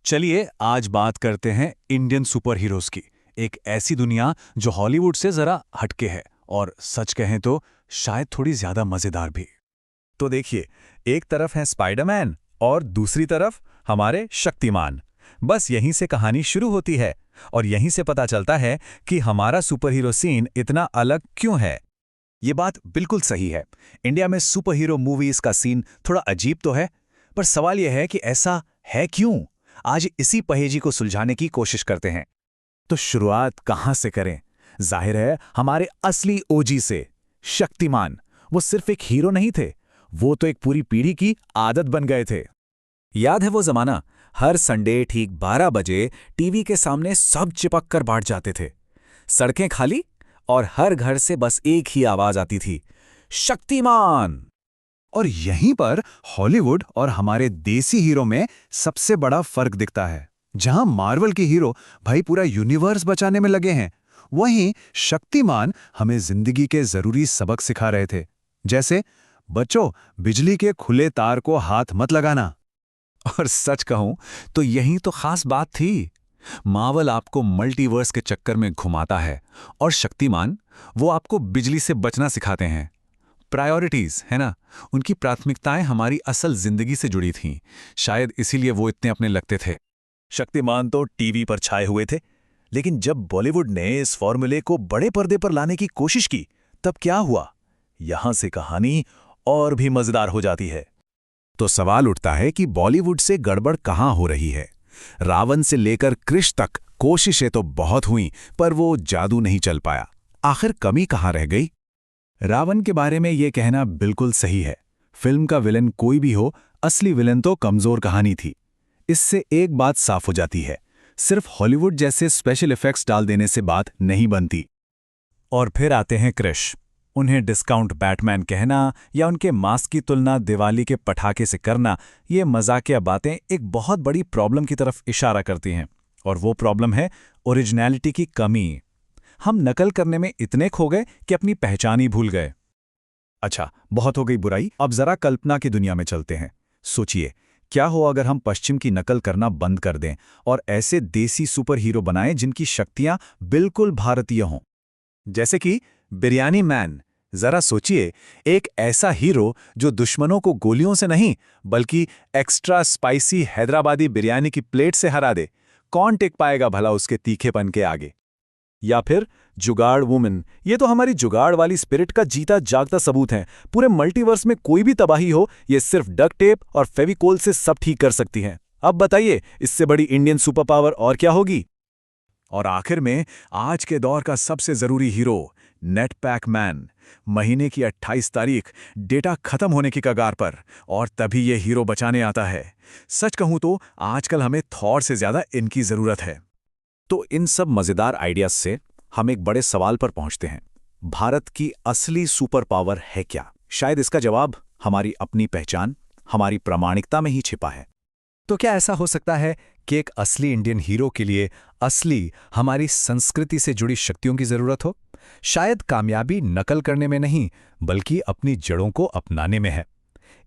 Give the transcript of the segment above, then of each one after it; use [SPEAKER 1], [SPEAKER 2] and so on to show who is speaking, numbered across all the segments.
[SPEAKER 1] चलिए आज बात करते हैं इंडियन सुपर हीरोज की। एक ऐसी दुनिया जो हॉलीवुड से जरा हटके है और सच कहें तो शायद थोड़ी ज्यादा मजेदार भी।
[SPEAKER 2] तो देखिए, एक तरफ है स्पाइडरमैन और दूसरी तरफ हमारे शक्तिमान। बस यहीं से कहानी शुरू होती है और यहीं से पता चलता है कि हमारा सुपर हीरो सीन इतना अलग क्यों है।
[SPEAKER 3] ये बात बिल्कुल सही है। इंडिया में सुपर हीरो मूवीज का सीन थोड़ा अजीब तो है, पर सवाल यह है कि ऐसा है क्यों। आज इसी पहेली को सुलझाने की कोशिश करते हैं। तो शुरुआत कहां से करें? जाहिर है हमारे असली ओजी से, शक्तिमान। वो सिर्फ एक हीरो नहीं थे, वो तो एक पूरी पीढ़ी की आदत बन गए थे। याद है वो जमाना? हर संडे ठीक 12 बजे टीवी के सामने सब चिपक कर बैठ जाते थे। सड़कें खाली और हर घर से बस एक ही आवाज आती थी, शक्तिमान। और यहीं पर हॉलीवुड और हमारे देसी हीरो में सबसे बड़ा फर्क दिखता है। जहां मार्वल के हीरो भाई पूरा यूनिवर्स बचाने में लगे हैं, वहीं शक्तिमान हमें जिंदगी के जरूरी सबक सिखा रहे थे। जैसे, बच्चों, बिजली के खुले तार को हाथ मत लगाना। और सच कहूं तो यही तो खास बात थी। मार्वल आपको मल्टीवर्स के चक्कर में घुमाता है और शक्तिमान वो आपको बिजली से बचना सिखाते हैं। प्रायोरिटीज है ना, उनकी प्राथमिकताएं हमारी असल जिंदगी से जुड़ी थीं। शायद इसीलिए वो इतने अपने लगते थे।
[SPEAKER 4] शक्तिमान तो टीवी पर छाए हुए थे, लेकिन जब बॉलीवुड ने इस फॉर्मूले को बड़े पर्दे पर लाने की कोशिश की, तब क्या हुआ? यहां से कहानी और भी मजेदार हो जाती है।
[SPEAKER 3] तो सवाल उठता है कि बॉलीवुड से गड़बड़ कहां हो रही है। रावण से लेकर कृष तक कोशिशें तो बहुत हुईं, पर वो जादू नहीं चल पाया। आखिर कमी कहां रह गई? रावण के बारे में ये कहना बिल्कुल सही है। फिल्म का विलन कोई भी हो, असली विलन तो कमजोर कहानी थी। इससे एक बात साफ हो जाती है, सिर्फ हॉलीवुड जैसे स्पेशल इफेक्ट्स डाल देने से बात नहीं बनती।
[SPEAKER 1] और फिर आते हैं कृष। उन्हें डिस्काउंट बैटमैन कहना या उनके मास्क की तुलना दिवाली के पटाखे से करना, ये मजाकिया बातें एक बहुत बड़ी प्रॉब्लम की तरफ इशारा करती हैं। और वो प्रॉब्लम है ओरिजिनैलिटी की कमी। हम नकल करने में इतने खो गए कि अपनी पहचान ही भूल गए।
[SPEAKER 3] अच्छा, बहुत हो गई बुराई, अब जरा कल्पना की दुनिया में चलते हैं। सोचिए, क्या हो अगर हम पश्चिम की नकल करना बंद कर दें और ऐसे देसी सुपर हीरो बनाएं जिनकी शक्तियां बिल्कुल भारतीय हों। जैसे कि बिरयानी मैन। जरा सोचिए, एक ऐसा हीरो जो दुश्मनों को गोलियों से नहीं बल्कि एक्स्ट्रा स्पाइसी हैदराबादी बिरयानी की प्लेट से हरा दे। कौन टिक पाएगा भला उसके तीखेपन के आगे? या फिर जुगाड़ वुमन। ये तो हमारी जुगाड़ वाली स्पिरिट का जीता जागता सबूत है। पूरे मल्टीवर्स में कोई भी तबाही हो, ये सिर्फ डक्ट टेप और फेविकोल से सब ठीक कर सकती हैं। अब बताइए, इससे बड़ी इंडियन सुपर पावर और क्या होगी? और आखिर में आज के दौर का सबसे जरूरी हीरो, नेट पैक मैन। महीने की 28 तारीख, डेटा खत्म होने की कगार पर, और तभी ये हीरो बचाने आता है। सच कहूं तो आजकल हमें थॉर से ज्यादा इनकी जरूरत है। तो इन सब मजेदार आइडियाज से हम एक बड़े सवाल पर पहुंचते हैं। भारत की असली सुपर पावर है क्या? शायद इसका जवाब हमारी अपनी पहचान, हमारी प्रामाणिकता में ही छिपा है।
[SPEAKER 2] तो क्या ऐसा हो सकता है कि एक असली इंडियन हीरो के लिए असली हमारी संस्कृति से जुड़ी शक्तियों की जरूरत हो? शायद कामयाबी नकल करने में नहीं, बल्कि अपनी जड़ों को अपनाने में है।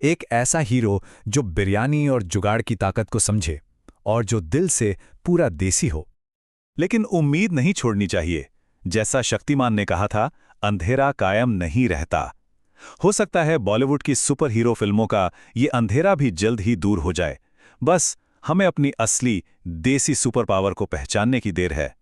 [SPEAKER 2] एक ऐसा हीरो जो बिरयानी और जुगाड़ की ताकत को समझे और जो दिल से पूरा देसी हो।
[SPEAKER 4] लेकिन उम्मीद नहीं छोड़नी चाहिए। जैसा शक्तिमान ने कहा था, अंधेरा कायम नहीं रहता। हो सकता है बॉलीवुड की सुपर हीरो फिल्मों का ये अंधेरा भी जल्द ही दूर हो जाए। बस हमें अपनी असली देसी सुपर पावर को पहचानने की देर है।